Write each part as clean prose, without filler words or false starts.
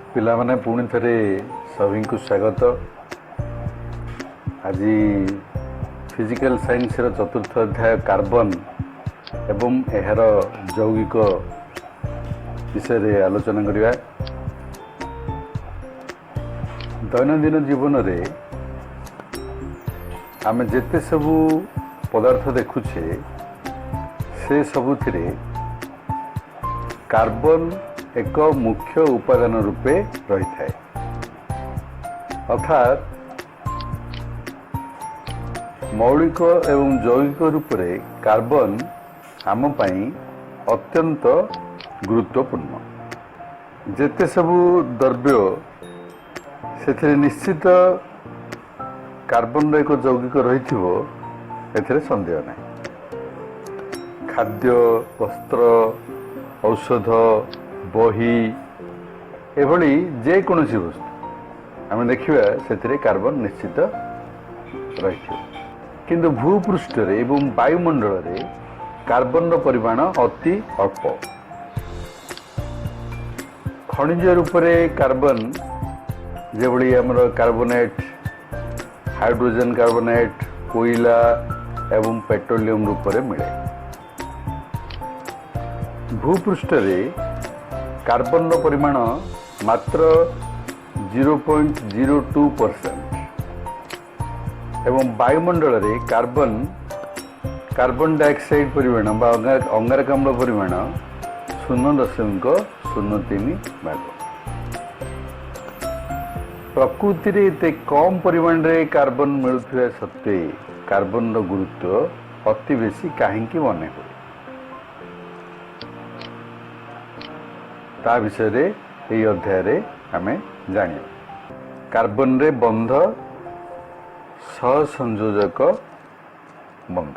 पिलामाने पुणी थे सभी को स्वागत। आज फिजिकल साइंस चतुर्थ अध्याय कार्बन एवं यार यौगिक विषय आलोचना करवा। दैनंदिन जीवन में आम जिते सबू पदार्थ देखुचे से सबुथिरे कार्बन एक मुख्य उपादान रूपे रही है। अर्थात मौलिक एवं जैविक रूप से कार्बन आम पाई अत्यंत गुरुत्वपूर्ण। जेते सबू द्रव्य से निश्चित कार्बन एक यौगिक रही संदेह नहीं। खाद्य, वस्त्र, औषध, बही एभली जेकोसी वस्तु आम देखा से कार्बन निश्चित रही। किंतु भूपृष्ठ एवं वायुमंडल रे कार्बन परिमाण अति अल्प। खनिज रूप से कार्बन जेभली आमर कार्बोनेट, हाइड्रोजन कार्बोनेट, कोयला एवं पेट्रोलियम रूप से मिले। भूपृष्ठ रे कार्बन परिमाण मात्र 0.02% एवं वायुमंडल रे कार्बन डाइऑक्साइड परिमाण अंगारकाम्ल परिमाण 0.03 भाग। प्रकृति रे एते कम परिमाण रे कार्बन मिलुवा सत्वे कार्बन गुरुत्व अति बेसी काहेकि मने हुए ता विषय रे यही अध्याय रे आमे जानिए। कार्बन रे बंध सहसंयोजक बंध।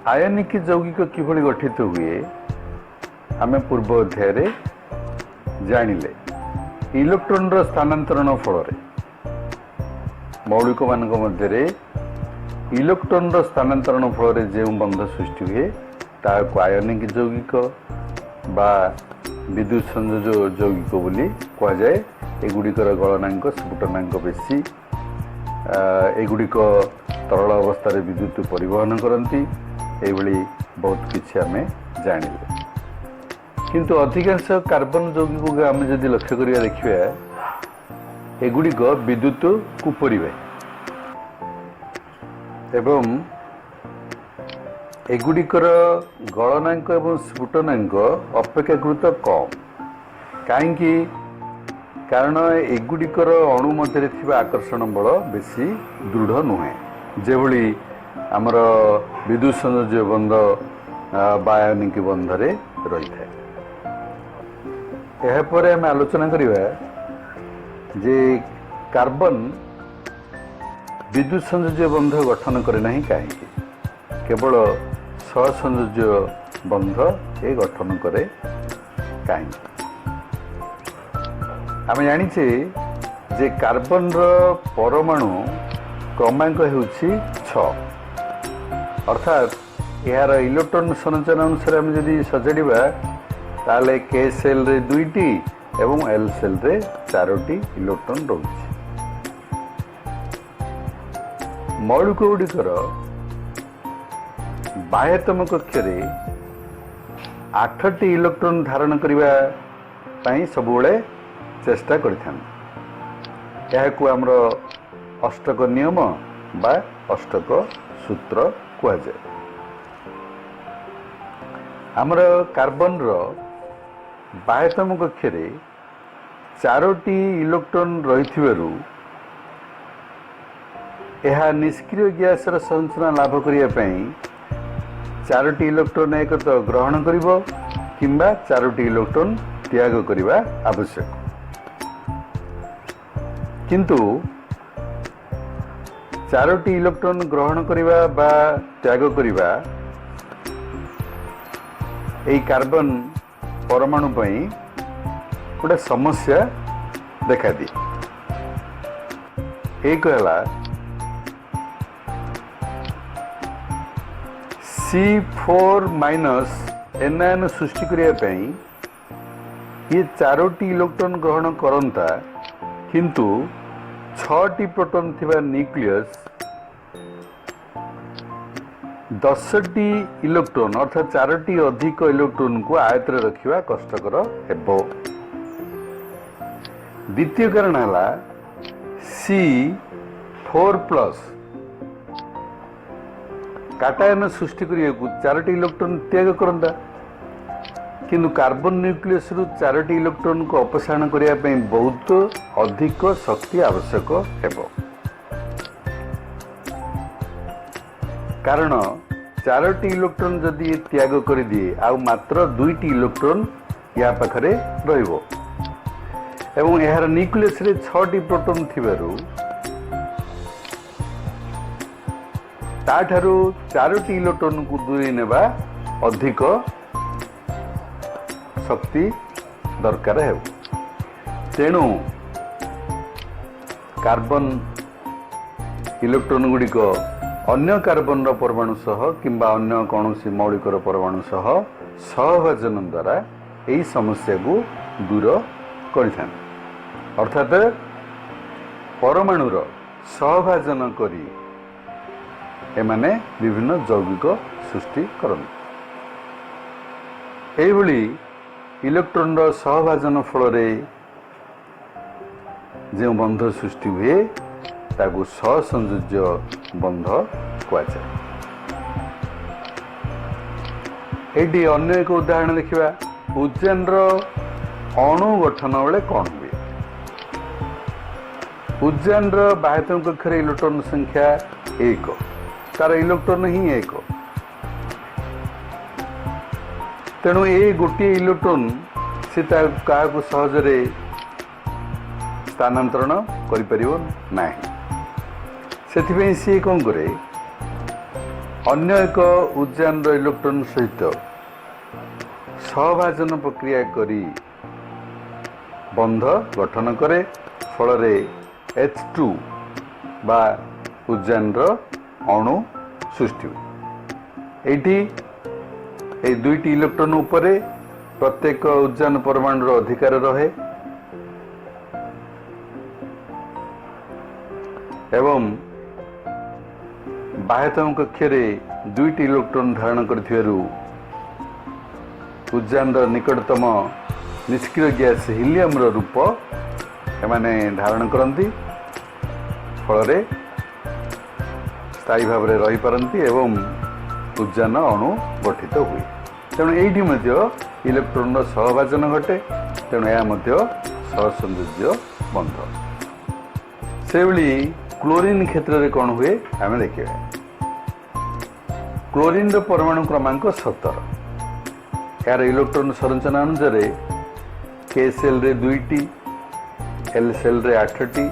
आयनिक यौगिक किभली गठित हुए आमे पूर्व अध्याय रे जानिले। इलेक्ट्रॉन रो स्थानांतरण फल रे मौलिक मानक मध्य रे इलेक्ट्रॉन रो स्थानांतरण फल रे जे बंध सृष्टि हुए ताको आयनिक यौगिक बा विद्युत संयोजक यौगिक बोली कह जाए। एगुड़िकर गलनांक स्फुटनांक बेसी। एगुड़िक तरल अवस्था रे विद्युत परिवहन करती। एभली बहुत किछि आमे जानिले। किंतु अधिकांश कार्बन यौगिक को आमे जदि लक्ष्य करिया देखिबा एगुड़िक विद्युत को परिवे एवं एगुड़िकर गलनांक एवं स्फुटनांक अपेक्षाकृत कम। कहीं कारण एगुड़िकर अणु मध्य थिबा आकर्षण बल बेसी दृढ़ नुहे। जेभली आमर विद्युत संयोजक बंध आयनिक बंध रे रही है। यह पर आम आलोचना करिबा जे कार्बन विद्युत संयोजक बंध गठन करे नहीं। कहीं केवल सहसंयोजक बंध ए गठन करे। कहीं आम जानिचे जे कार्बन रो परमाणु क्रमांक हेउछि 6। अर्थात यार इलेक्ट्रॉन संरचना अनुसार आम जदि सजाड़िबा ताले के सेल रे 2टी एवं एल सेल रे 4टी इलेक्ट्रॉन रहुछि। मौलिक गुड़िकर बाह्यतम कक्ष रे 8टी इलेक्ट्रॉन धारण करिबा पई सबुले चेष्टा करिथान। याकू हमरो अष्टक नियम बा अष्टक सूत्र कह जाए। हमरो कार्बन रो बाह्यतम कक्ष रे 4टी इलेक्ट्रॉन रहिथिबारु यह निष्क्रिय गैस रो संरचना लाभ करिया पई 4टी इलेक्ट्रॉन एक तो ग्रहण करिवो किंबा 4टी इलेक्ट्रॉन त्याग करिवा आवश्यक। किंतु 4टी इलेक्ट्रॉन ग्रहण करिवा बा त्याग करिवा एई कार्बन परमाणु पई गोटे समस्या देखा दी। एक हला C4- एनायन सृष्टि करने ये 4टी इलेक्ट्रॉन ग्रहण करता किंतु 6टी प्रोटॉन थिबा न्यूक्लियस 10टी इलेक्ट्रॉन अर्थात 4टी अधिक इलेक्ट्रॉन को आयत रखा कष्टकर हेबो। द्वितीय कारण है C4+ काटायन सृष्टि करने को 4टी इलेक्ट्रॉन त्याग करता किंतु कार्बन न्यूक्लियस रु 4टी इलेक्ट्रॉन को अपसारण करने बहुत अधिक शक्ति आवश्यक हेबो। कारण 4टी इलेक्ट्रॉन जदि त्याग कर दिए आ मात्र 2टी इलेक्ट्रॉन या पाखरे रहिबो एवं यार न्यूक्लियस रे 6टी प्रोटॉन थिबारु ताठारु 4टी इलेक्ट्रॉन को दूरी नेबा अधिक शक्ति दरकार है। तेणु कार्बन इलेक्ट्रॉन गुड़िक अन्य कार्बन परमाणु सह किंबा अन्य कौन मौलिक परमाणु सह सहभाजन द्वारा यही समस्या को दूर कर अर्थात परमाणुर सहभाजन करी एमाने विभिन्न यौगिक सृष्टि करନ୍ତି। एभली इलेक्ट्रॉन रो सहभाजन फल रे जो बंध सृष्टि हुए ताकू सहसंयोज्य बंध कहुए। एटी अन्य एक उदाहरण देखिबा उज्जैन रो अणु गठन बेले कौन हुए। उज्जैन रो बाह्यतम कक्ष इलेक्ट्रॉन संख्या 1 तार इलेक्ट्रॉन ही 1 तेणु ये गोटे इलेक्ट्रॉन से क्या सहजरे स्थानांतरण करें से सी कौन करे अन्य एक उज्जैन इलेक्ट्रॉन सहित सहभाजन प्रक्रिया करी बंध गठन करे फल H2 बा उज्जैन अणु सृष्टि हुए। ये 2टी इलेक्ट्रॉन उपरे प्रत्येक उज्जैन परमाणु अधिकार रहे एवं बाह्यतम कक्ष 2टी इलेक्ट्रॉन धारण कर उज्जैन निकटतम निष्क्रिय गैस हीलियम रूप एमाने धारण करती फल स्थायी भाव में रही पारती एवं उज्जैन अणु गठित हुए। तेणु ये इलेक्ट्रॉन सहभाजन घटे तेणु यह सहसंयोज्य बंध। से क्लोरीन क्षेत्र में कौन हुए आम देखा क्लोरीन परमाणु क्रमांक 17 यार इलेक्ट्रॉन संरचना अनुसार K सेल रे 2टी L सेल रे 8टी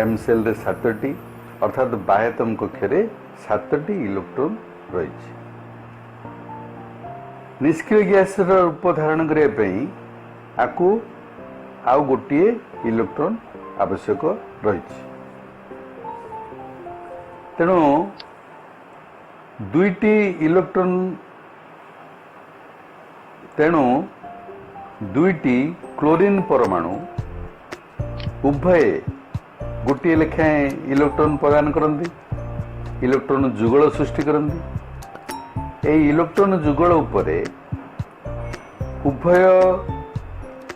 M सेल रे 7टी अर्थात बाह्यतम कक्ष 7टी इलेक्ट्रॉन रही। निष्क्रिय गैस रूप धारण करने आपको आउ गोटे इलेक्ट्रॉन आवश्यक रही। तेणु 2टी इलेक्ट्रॉन तेणु 2टी क्लोरीन परमाणु उभय गोटे लेखाएं इलेक्ट्रॉन प्रदान करती इलेक्ट्रॉन जुगल सृष्टि करती। यही इलेक्ट्रॉन जुगल उपरे उभय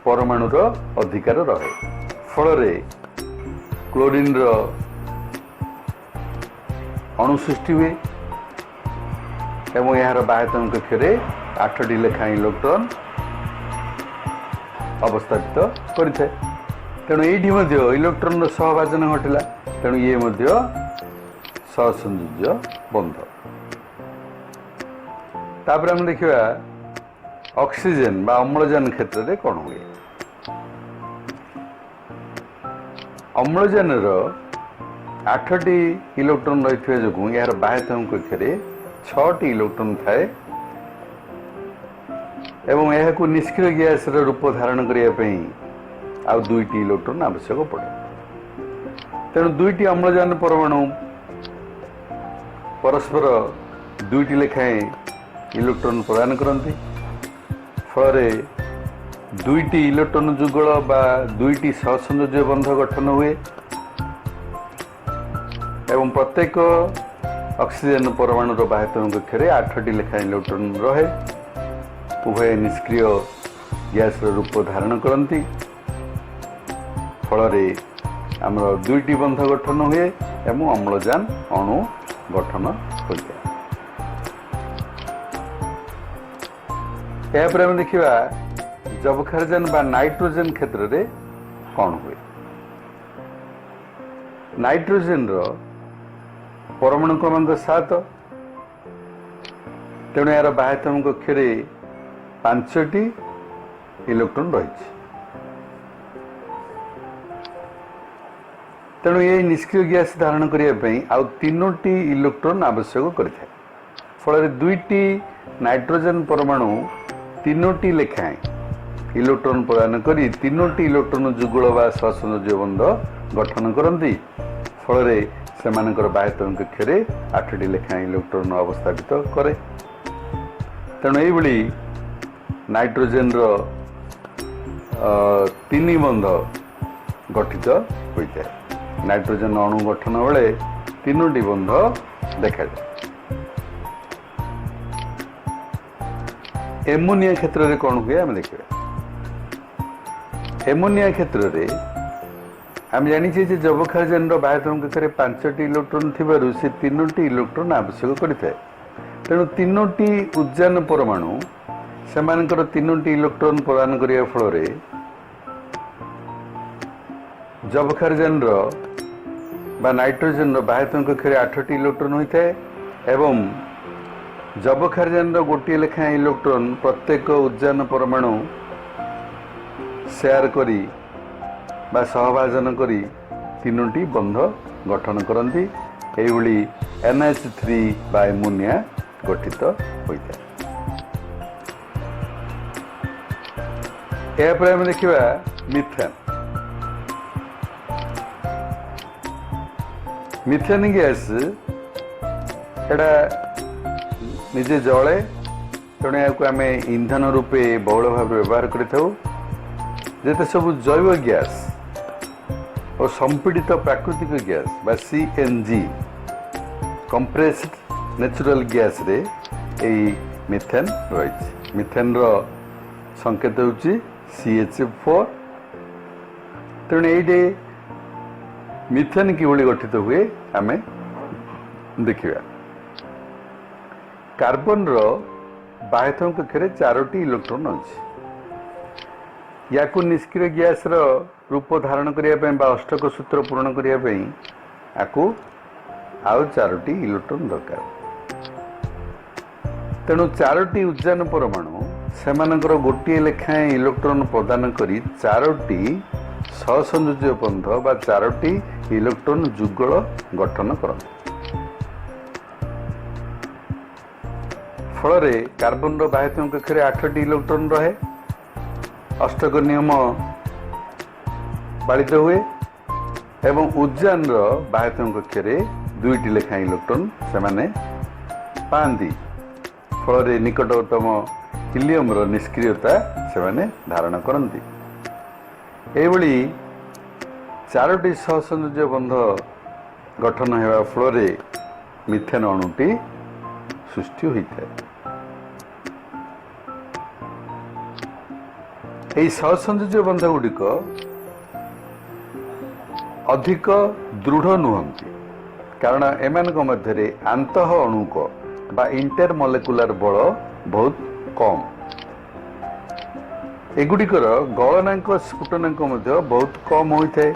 परमाणुर अधिकार रहे फल क्लोरीन अणु सृष्टि हुए एवं यार बाह्यतम कक्ष 8टी लेखाएं इलेक्ट्रॉन अवस्थापित करें। तेणु ये इलेक्ट्रॉन सहभाजन घटला तेणु ये सहसंयोज्य बंध। तापर हम देखिए ऑक्सीजन बा अम्लजान क्षेत्र में कौन हुए। अम्लजान 8टी इलेक्ट्रॉन रही जो यार बाह्यतम कक्ष 6टी इलेक्ट्रॉन थाए एवं यह निष्क्रिय गैस रूप धारण करने आ 2टी इलेक्ट्रॉन आवश्यक पड़े। तेणु 2टी अम्लजान परमाणु परस्पर 2टी लेखाएं इलेक्ट्रॉन प्रदान करती फल दुईटी इलेक्ट्रॉन जुगल बा दुईटी सहसंयोज्य बंध गठन हुए एवं प्रत्येक ऑक्सीजन परमाणु बाह्यतम कक्षे 8टी लेखा इलेक्ट्रॉन रहे। उभय निष्क्रिय गैस रूप धारण करती फल आमर दुईटी बंध गठन हुए एवं अम्लजान अणु गठन हो जाए। यापर आम देखा जबखारजान बा नाइट्रोजेन क्षेत्र में कौन हुए। नाइट्रोजेन परमाणु क्रमांक 7 तेणु यार बाह्यतम कक्षे 5टी इलेक्ट्रॉन रही। तेणु ये निष्क्रिय गैस धारण करने आउ 3टी इलेक्ट्रॉन आवश्यक करता है। फल दुईटी नाइट्रोजेन परमाणु 3टी लेखाएं इलेक्ट्रॉन प्रदान करी 3टी इलेक्ट्रॉन जुगल बा सहसंयोज्य बंध गठन करती फल से बाह्यतम कक्षे 8टी लेखाएं इलेक्ट्रॉन अवस्थापित करे। तेणु ये नाइट्रोजेन 3 बंध गठित होता है। नाइट्रोजेन अणु गठन बेले 3टी बंध देखा जाए। एमोनिया क्षेत्र में कौन हुए आम देखा। एमोनिया क्षेत्र में आम जाचे जबखारजान बाह्यतम कक्षे 5टी इलेक्ट्रॉन थी से 3टी इलेक्ट्रॉन आवश्यक करता है। तेणु 3टी उद्जान परमाणु से 3टी इलेक्ट्रॉन प्रदान करने फल जबखारजान बा नाइट्रोजेन बाह्यतम कक्षे 8टी इलेक्ट्रॉन होता है एवं जबखारजान गोटे लेखा इलेक्ट्रॉन प्रत्येक उद्जान परमाणु शेयर करी बा सहभाजन करी 3टी बंध गठन करती एभली NH3 बा एमोनिया गठित होता है। यापर आम देखा मिथेन। मिथेन गैस एटा निजे जले तेणु या आम इंधन रूपे बहुल भाव व्यवहार करते सब जैव गैस और संपीड़ित प्राकृतिक गैस बा CNG कंप्रेस्ड नेचुरल गैस रे यही मिथेन रही। मिथेन संकेत होची CH4। तेणु ये मिथेन किभली गठित हुए आम देखा। कार्बन बाह्यतम कक्षे 4टी इलेक्ट्रॉन अच्छी। या निष्क्रिय गैस रूप धारण करने अष्टक सूत्र पूरण करने आउ 4टी इलेक्ट्रॉन दरकार। तेणु 4टी उद्जान परमाणु से गोटे लेखाएं इलेक्ट्रॉन प्रदान करी 4टी सहसंयोज्य बंध बा 4टी इलेक्ट्रॉन जुगल गठन करते। फल कार्बन बाह्यतम कक्षे 8टी इलेक्ट्रॉन रहे। अष्टक नियम पालित हुए एवं उद्जान बाह्यतम कक्षे 2टी लेखा इलेक्ट्रॉन से पाती। फल निकटतम हिलियम निष्क्रियता से धारण करती। एभली 4टी सहसंयोज्य बंध गठन होगा फल मिथेन अणुटी सृष्टि होता है। यही सहसंयोज्य बंध गुड़िक अधिक दृढ़ नुहंती कारण एमान मध्य आंत अणुक बा इंटर मॉलिक्यूलर बल बहुत कम। एगुड़िकर गलनांक स्फुटनांक बहुत कम होता है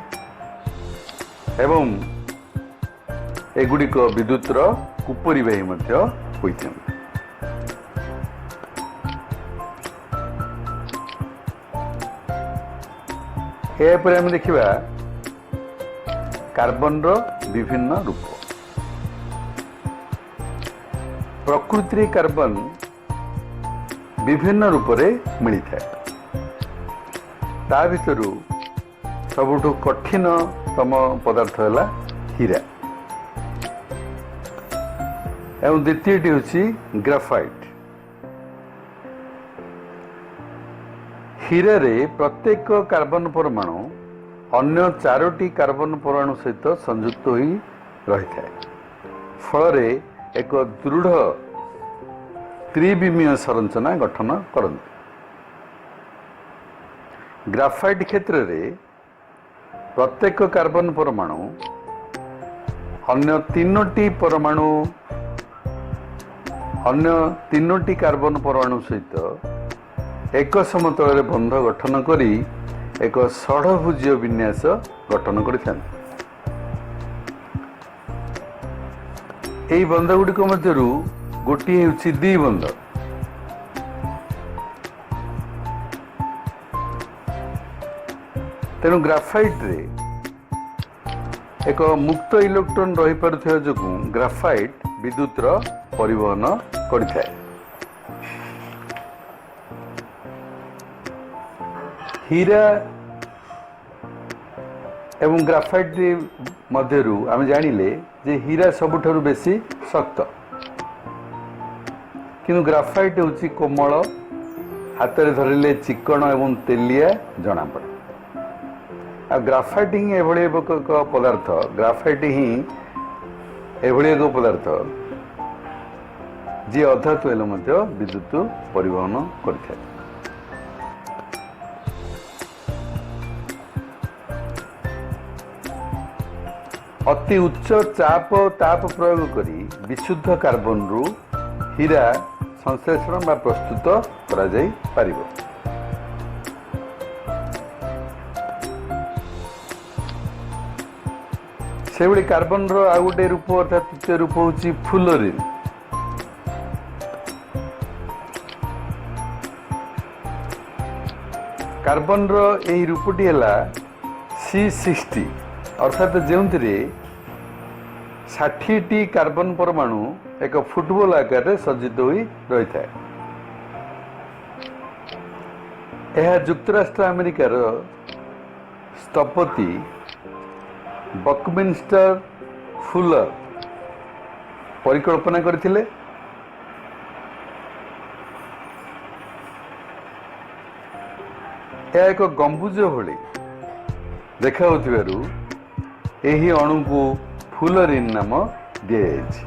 एवं एगुड़िक विद्युतर कुपरिवाही होता है। यापर आम देखा कार्बन विभिन्न रूप। प्रकृति कार्बन विभिन्न रूप से मिलता है। ता भीतर सबुठु कठिनतम पदार्थ है हीरा एवं द्वितीयटी हूँ ग्राफाइट। हीरा रे प्रत्येक कार्बन परमाणु अन्य 4टी कार्बन परमाणु सहित संयुक्त होई रही है। फल एक दृढ़ त्रिविमीय संरचना गठन करते। ग्राफाइट क्षेत्र में प्रत्येक कार्बन परमाणु अन्य 3टी कार्बन परमाणु सहित एक समतल बंध गठन करी एक षढ़भुज विन्यास गठन कर बंध गुड़िक मध्य गोटे हूँ द्विबंध। तेणु ग्राफाइट रे एक मुक्त इलेक्ट्रॉन रही पारुथिबा जोगु ग्राफाइट विद्युत रो परिवहन करिथाए। हीरा एवं ग्राफाइट मध्यरु आम जानिले जे हीरा सबुठारु बेसी शक्त, किंतु ग्राफाइट होची कोमल, हाथ में धरिले चिकन एवं तेलिया जना पड़े। आ ग्राफाइट ही एभली एक पदार्थ, ग्राफाइट ही एभली एक पदार्थ जी अधातु हेले मध्य विद्युत परिवहन करिଥାଏ। अति उच्च चाप ताप प्रयोग करी विशुद्ध कार्बन रु हीरा संश्लेषण बा प्रस्तुत करा जाई पारिबो। से भली कार्बन रो आ गोटे रूप अर्थात तृतीय रूप होची फ्लोरीन। कार्बन रो एही रूपटी हला C60 अर्थात जेउंथिरे 60टी कार्बन परमाणु एक फुटबॉल आकार में सज्जित होई रही था। यह युक्तराष्ट्र अमेरिकार स्थपति बकमिन्स्टर फुलर परिकल्पना करथिले। यह एक गंबुज भली देखा एही अणु को फ्लोरीन नाम दिया जायछि।